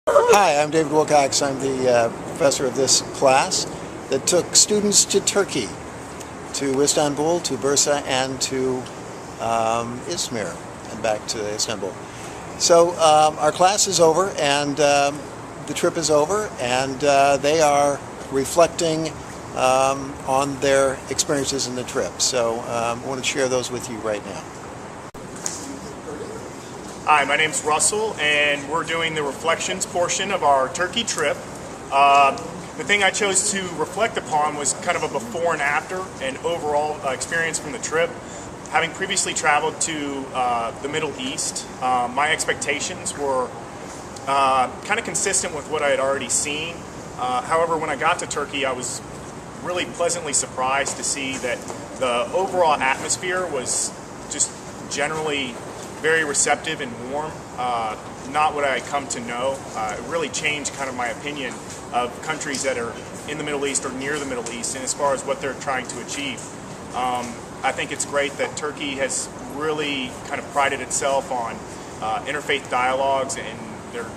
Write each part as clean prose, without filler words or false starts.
Hi, I'm David Wilcox. I'm the professor of this class that took students to Turkey, to Istanbul, to Bursa, and to Izmir, and back to Istanbul. So our class is over, and the trip is over, and they are reflecting on their experiences in the trip. So I want to share those with you right now. Hi, my name's Russell, and we're doing the reflections portion of our Turkey trip. The thing I chose to reflect upon was kind of a before and after and overall experience from the trip. Having previously traveled to the Middle East, my expectations were kind of consistent with what I had already seen. However, when I got to Turkey, I was really pleasantly surprised to see that the overall atmosphere was just generally very receptive and warm, not what I had come to know. It really changed kind of my opinion of countries that are in the Middle East or near the Middle East, and as far as what they're trying to achieve. I think it's great that Turkey has really kind of prided itself on interfaith dialogues and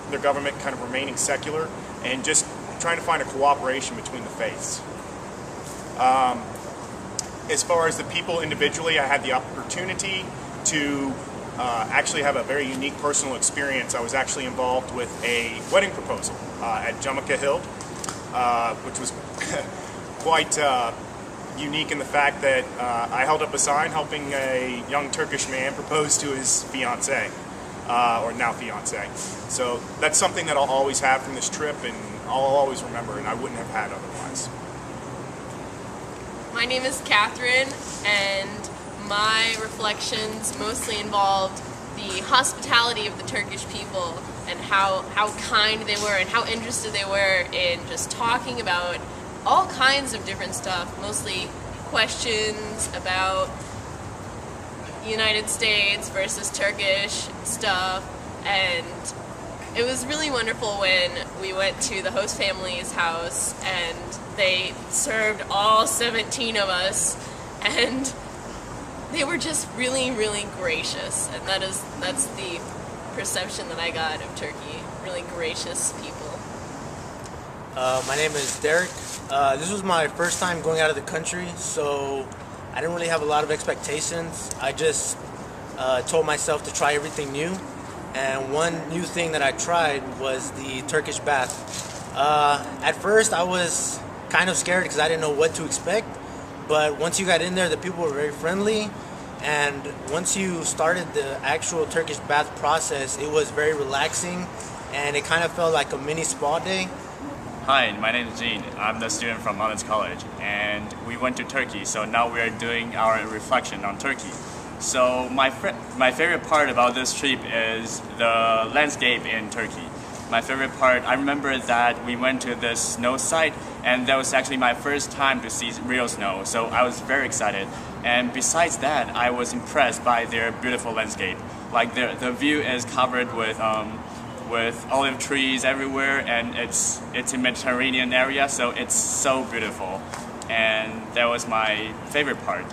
their government kind of remaining secular and just trying to find a cooperation between the faiths. As far as the people individually, I had the opportunity to actually have a very unique personal experience. I was actually involved with a wedding proposal at Jamaica Hill, which was quite unique in the fact that I held up a sign helping a young Turkish man propose to his fiancée, or now fiancée. So that's something that I'll always have from this trip, and I'll always remember, and I wouldn't have had otherwise. My name is Catherine, and my reflections mostly involved the hospitality of the Turkish people and how kind they were and how interested they were in just talking about all kinds of different stuff, mostly questions about United States versus Turkish stuff. And it was really wonderful when we went to the host family's house and they served all 17 of us, and they were just really, really gracious, and that's the perception that I got of Turkey. Really gracious people. My name is Derek. This was my first time going out of the country, so I didn't really have a lot of expectations. I just told myself to try everything new, and one new thing that I tried was the Turkish bath. At first, I was kind of scared because I didn't know what to expect. But once you got in there, the people were very friendly, and once you started the actual Turkish bath process, it was very relaxing, and it kind of felt like a mini spa day. Hi, my name is Gene. I'm the student from Lawrence College, and we went to Turkey, so now we are doing our reflection on Turkey. So my favorite part about this trip is the landscape in Turkey. My favorite part, I remember that we went to this snow site, and that was actually my first time to see real snow, so I was very excited. And besides that, I was impressed by their beautiful landscape. Like the view is covered with olive trees everywhere, and it's a Mediterranean area, so it's so beautiful. And that was my favorite part.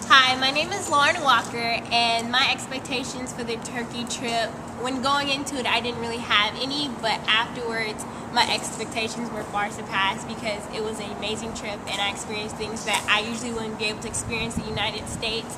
Hi, my name is Lauren Walker, and my expectations for the Turkey trip, when going into it, I didn't really have any, but afterwards, my expectations were far surpassed because it was an amazing trip, and I experienced things that I usually wouldn't be able to experience in the United States.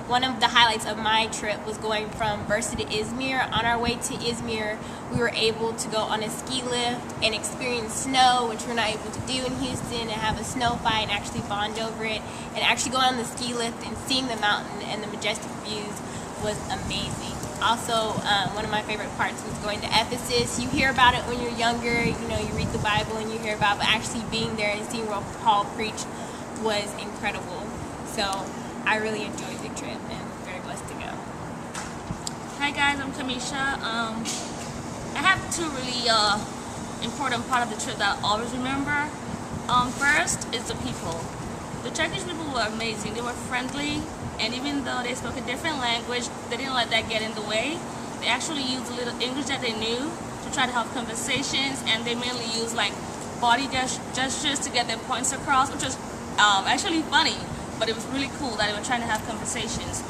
One of the highlights of my trip was going from Bursa to Izmir. On our way to Izmir, we were able to go on a ski lift and experience snow, which we're not able to do in Houston, and have a snow fight and actually bond over it. And actually going on the ski lift and seeing the mountain and the majestic views was amazing. Also, one of my favorite parts was going to Ephesus. You hear about it when you're younger, you know, you read the Bible and you hear about it, but actually being there and seeing where Paul preached was incredible. So I really enjoyed the trip and very blessed to go. Hi guys, I'm Kamisha. I have two really important part of the trip that I always remember. First is the people. The Turkish people were amazing. They were friendly, and even though they spoke a different language, they didn't let that get in the way. They actually used a little English that they knew to try to have conversations, and they mainly used like body gestures to get their points across, which was actually funny. But it was really cool that they were trying to have conversations.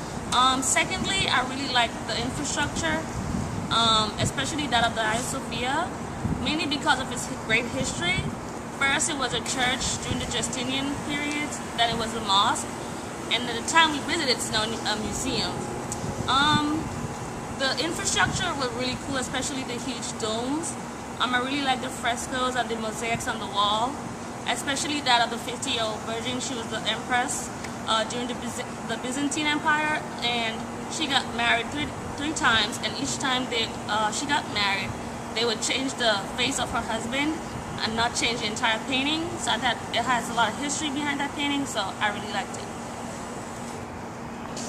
Secondly, I really liked the infrastructure. especially that of the Hagia Sophia, mainly because of its great history. First, it was a church during the Justinian period, then it was a mosque, and at the time we visited, it's now a museum. The infrastructure was really cool, especially the huge domes. I really like the frescoes and the mosaics on the wall, especially that of the 50-year-old virgin. She was the empress during the Byzantine Empire, and she got married three times, and each time she got married, they would change the face of her husband and not change the entire painting. So that it has a lot of history behind that painting, so I really liked it.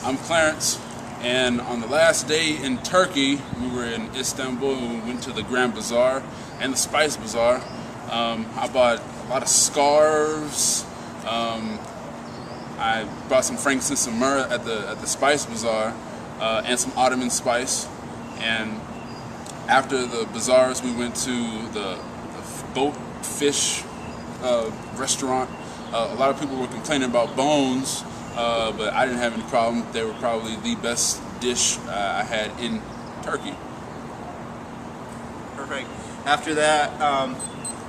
I'm Clarence, and on the last day in Turkey, we were in Istanbul and we went to the Grand Bazaar and the Spice Bazaar. I bought a lot of scarves. I bought some frankincense and myrrh at the Spice Bazaar and some Ottoman spice. And after the bazaars, we went to the boat fish restaurant. A lot of people were complaining about bones, but I didn't have any problem. They were probably the best dish I had in Turkey. Perfect. After that,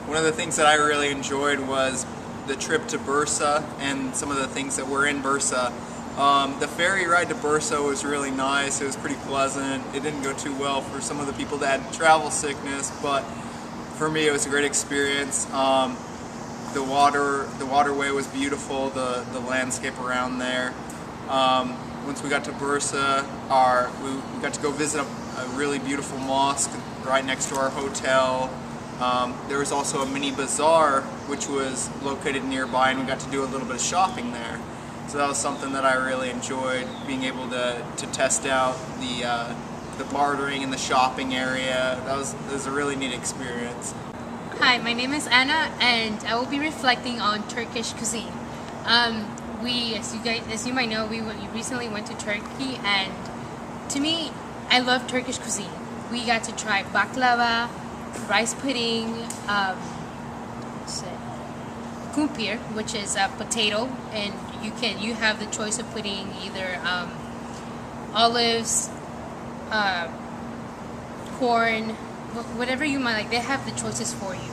one of the things that I really enjoyed was the trip to Bursa and some of the things that were in Bursa. The ferry ride to Bursa was really nice. It was pretty pleasant. It didn't go too well for some of the people that had travel sickness, but for me it was a great experience. The waterway was beautiful, the landscape around there. Once we got to Bursa, we got to go visit a really beautiful mosque right next to our hotel. There was also a mini bazaar which was located nearby, and we got to do a little bit of shopping there. So that was something that I really enjoyed, being able to test out the bartering in the shopping area. It was a really neat experience. Hi, my name is Anna, and I will be reflecting on Turkish cuisine. As you might know, we recently went to Turkey, and to me, I love Turkish cuisine. We got to try baklava, rice pudding, kumpir, which is a potato, and you have the choice of putting either olives, corn, whatever you might like. They have the choices for you.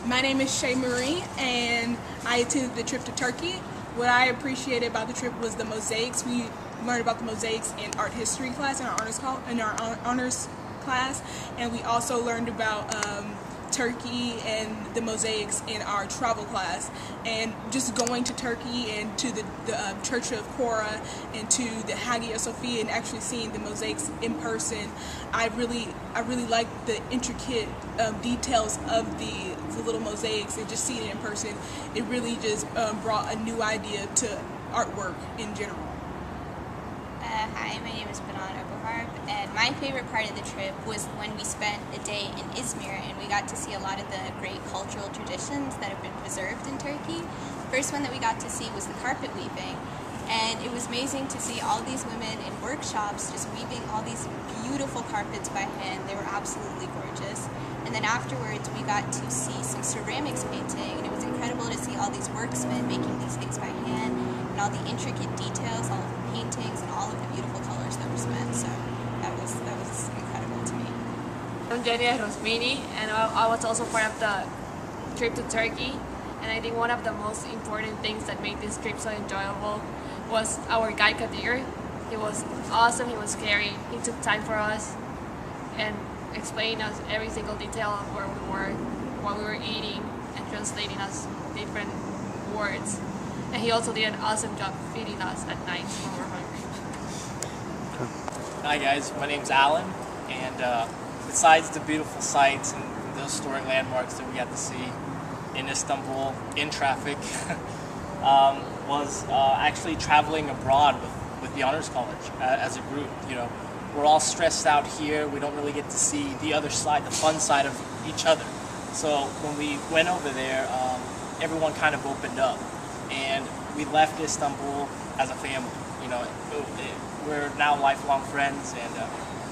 My name is Shay Marie, and I attended the trip to Turkey. What I appreciated about the trip was the mosaics. We learned about the mosaics in art history class, in our honors class, and we also learned about Turkey and the mosaics in our travel class. And just going to Turkey and to the Church of Kora and to the Hagia Sophia and actually seeing the mosaics in person, I really liked the intricate details of the little mosaics, and just seeing it in person, it really just brought a new idea to artwork in general. Hi, my name is Benan Oberharb, and my favorite part of the trip was when we spent a day in Izmir and we got to see a lot of the great cultural traditions that have been preserved in Turkey. First one that we got to see was the carpet weaving, and it was amazing to see all these women in workshops just weaving all these beautiful carpets by hand. They were absolutely gorgeous. And then afterwards we got to see some ceramics painting, and it was incredible to see all these worksmen making these things by hand, and all the intricate details, all of the paintings, and all of the beautiful colors that were spent. So that was incredible to me. I'm Jenny Rosmini, and I was also part of the trip to Turkey. And I think one of the most important things that made this trip so enjoyable was our guide Kadir. He was awesome, he was caring, he took time for us and explained us every single detail of where we were, what we were eating, and translating us different words. And he also did an awesome job feeding us at night when we were hungry. Hi guys, my name's Alan, and besides the beautiful sights and the historic landmarks that we got to see in Istanbul, in traffic, was actually traveling abroad with the Honors College as a group. You know, we're all stressed out here. We don't really get to see the other side, the fun side of each other. So when we went over there, everyone kind of opened up, and we left Istanbul as a family. You know, we're now lifelong friends, and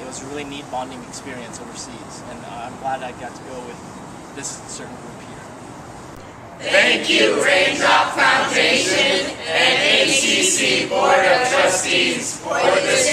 it was a really neat bonding experience overseas. And I'm glad I got to go with this certain group here. Thank you, Raindrop Foundation and ACC Board of Trustees for this